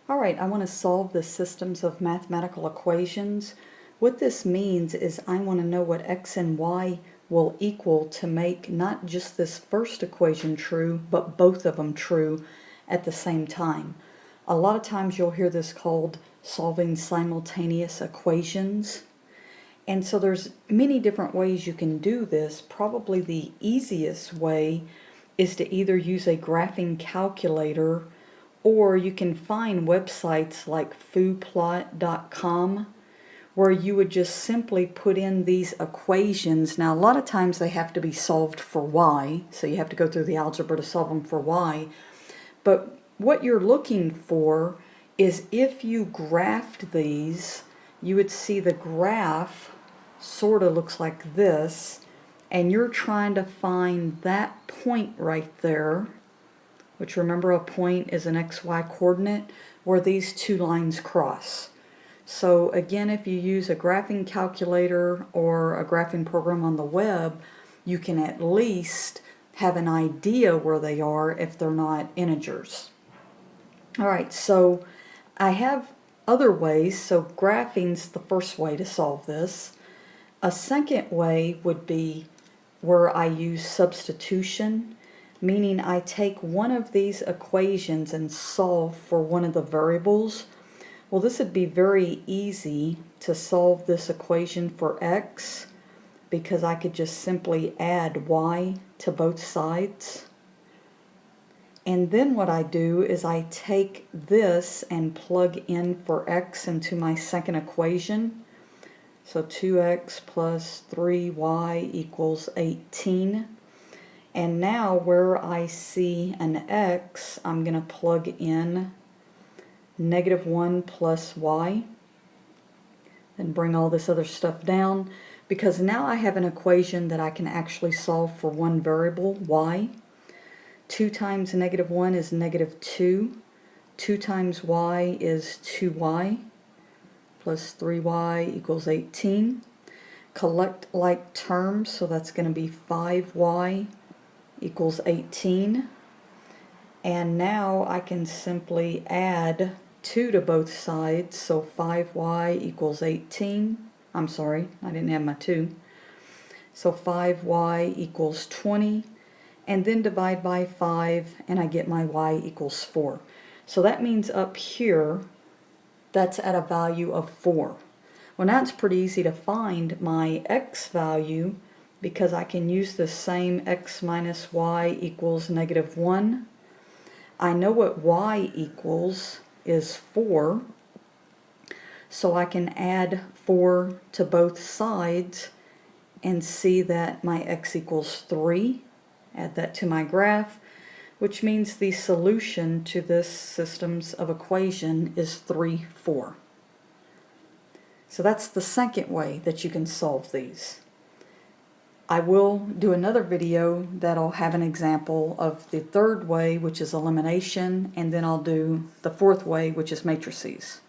All right, I want to solve the systems of mathematical equations. What this means is I want to know what x and y will equal to make not just this first equation true, but both of them true at the same time. A lot of times you'll hear this called solving simultaneous equations. And so there's many different ways you can do this. Probably the easiest way is to either use a graphing calculator, or you can find websites like fooplot.com where you would just simply put in these equations. Now a lot of times they have to be solved for y, so you have to go through the algebra to solve them for y. But what you're looking for is if you graphed these, you would see the graph sort of looks like this, and you're trying to find that point right there, which remember a point is an xy coordinate, where these two lines cross. So again, if you use a graphing calculator or a graphing program on the web, you can at least have an idea where they are if they're not integers. Alright, so I have other ways. So graphing's the first way to solve this. A second way would be where I use substitution, meaning I take one of these equations and solve for one of the variables. Well, this would be very easy to solve this equation for x because I could just simply add y to both sides. And then what I do is I take this and plug in for x into my second equation. So 2x plus 3y equals 18. And now where I see an x, I'm going to plug in -1 plus y. And bring all this other stuff down, because now I have an equation that I can actually solve for one variable, y. 2 times -1 is -2. 2 times y is 2y. Plus 3y equals 18. Collect like terms, so that's going to be 5y equals 18. And now I can simply add 2 to both sides, so 5y equals 18. I'm sorry, I didn't have my 2. So 5y equals 20, and then divide by 5, and I get my y equals 4. So that means up here, that's at a value of 4. Well, now it's pretty easy to find my x value because I can use the same x minus y equals -1. I know what y equals is 4, so I can add 4 to both sides and see that my x equals 3. Add that to my graph, which means the solution to this systems of equation is 3, 4. So that's the second way that you can solve these. I will do another video that'll have an example of the third way, which is elimination, and then I'll do the fourth way, which is matrices.